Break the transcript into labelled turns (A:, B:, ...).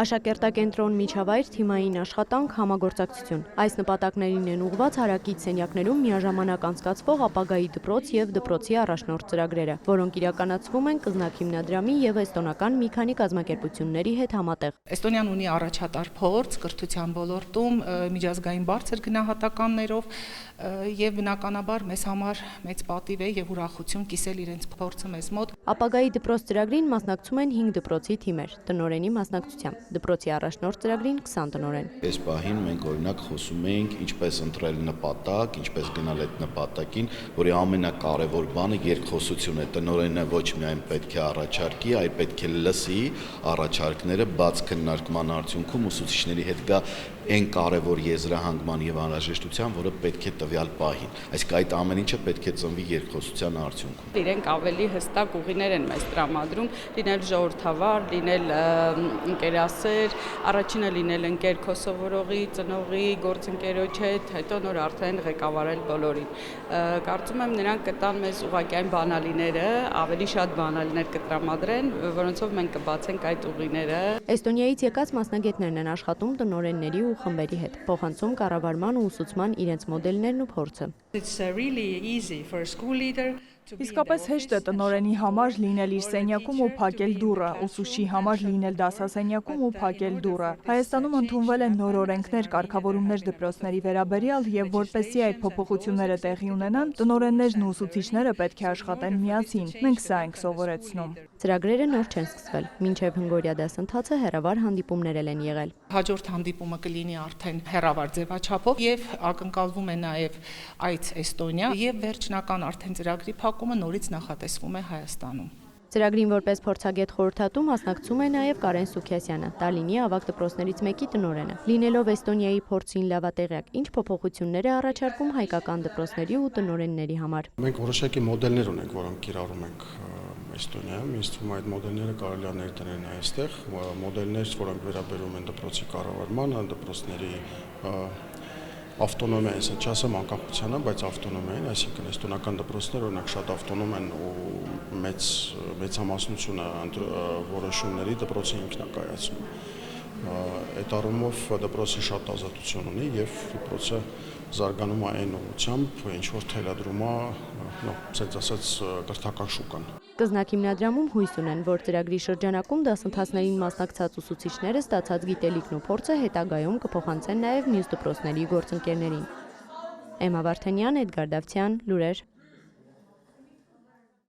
A: Աշակերտակենտրոն միջավայր, թիմային աշխատանք, համագործակցություն։ Այս նպատակներին են ուղղված հարակից սենյակներում միաժամանակ անցկացվող ապագայի դպրոց և դպրոցի առաջնորդ ծրագրերը, որոնք իրականացվում են Կզնակ հիմնադրամի և էստոնական մի քանի կազմակերպությունների հետ համատեղ։
B: Էստոնիան ունի առաջատար փորձ կրթության ոլորտում միջազգային բարձր գնահատականներով եւ բնականաբար մեզ համար մեծ պատիվ է եւ ուրախություն կիսել իրենց փորձը մեզ մոտ։
A: Ապագայի դպրոց ծրագրին մասնակցում են 5 դպրոցի թիմեր, տնօրենի մասնակցությամբ, դպրոցի առաջնորդ ծրագրին 20 տնօրեն։
C: Այս պահին մենք օրինակ խոսում ենք ինչպես ընտրել նպատակ, ինչպես գնալ այդ նպատակին, որի ամենակարևոր բանը երկխոսություն է։ Տնօրենը ոչ միայն պետք է առաջարկի, այլ պետք է լսի առաջարկները բաց քննարկման արդյունքում ուսուցիչների հետ գա այն կարևոր եզրահանգման եւ անհրաժեշտության, որը պետք է տվյալ պահին։ Այսինքն այդ ամեն ինչը պետք է ծնվի երկխոսության արդյունքում։
D: Իրենք ավելի հստակ ուղիներ են մեզ տրամադրում, լինել ժողովրդավար, լինել ընկերասեր, առաջինը լինել ընկեր քո սովորողի, ծնողի, գործընկերոջ հետ, հետո նոր արդեն ղեկավարել բոլորին։ Կարծում եմ նրանք կտան մեզ ուղղակի այն բանալիները, ավելի շատ բանալիներ կտրամադրեն, որոնցով մենք կբացենք այդ ուղիները։
A: Էստոնիայից եկած մասնագետներն են աշխատում տնօրենների ու խմբերի հետ, փոխանցում կառավարման ու ուսուցման իրենց մոդելներն ու փորձը։
E: Իսկապես հեշտ է տնօրենի համար լինել իր սենյակում ու փակել դուռը, ուսուցչի համար լինել դասասենյակում ու փակել դուռը։ Հայաստանում ընդունվել են նոր օրենքներ, կարգավորումներ դպրոցների վերաբերյալ եւ որպեսզի այդ փոփոխությունները տեղի ունենան, տնօրեններն ու ուսուցիչները պետք է աշխատեն միասին։ Մենք սա ենք սովորեցնում։
A: Ծրագրերը նոր չեն սկսվել, մինչև հնգօրյա դասընթացը հեռավար հանդիպումներ են եղել։
B: Հաջորդ հանդիպումը կլինի արդեն հեռավար ձևաչափով եւ ակնկալվում է նաեւ այց Էստոնիա եւ վերջնական արդեն ծրագրի փակումը նորից նախատեսվում է Հայաստանում։
A: Ծրագրին որպես փորձագետ խորհրդատու մասնակցում է նաև Կարեն Սուքիասյանը, Տալինի ավագ դպրոցներից մեկի տնօրենը։ Լինելով Էստոնիայի փորձին լավատեղյակ, ինչ փոփոխություններ է առաջարկում հայկական դպրոցների ու տնօրենների համար։
F: Մենք որոշակի մոդելներ ունենք, որոնք կիրառում ենք Էստոնիայում, ինձ թվում է այդ մոդելները կարելի է ներդնել այստեղ, մոդելներ, որոնք վերաբերում են դպրոցի կառավարմանը, դպրոցների ավտոնոմիա, այսինքն չասեմ անկախությանը, բայց ավտոնոմիային, այսինքն էստոնական դպրոցները օրինակ շատ ավտոնոմ են ու մեծամասնությունը որոշումների դպրոցի ինքն է կայացնում։ Այդ առումով դպրոցը շատ ազատություն ունի եւ դպրոցը զարգանում է այն ուղղությամբ, ինչ որ թելադրում է, ասած կրթական շուկան։
A: Կզնակ հիմնադրամում հույս ունեն, որ ծրագրի շրջանակում դասընթացներին մասնակցած ուսուցիչները ստացած գիտելիքն ու փորձը հետագայում կփոխանցեն նաև մյուս դպրոցների գործընկերներին։ Էմմա Վարդանյան, Էդգար Դավթյան, Լուրեր։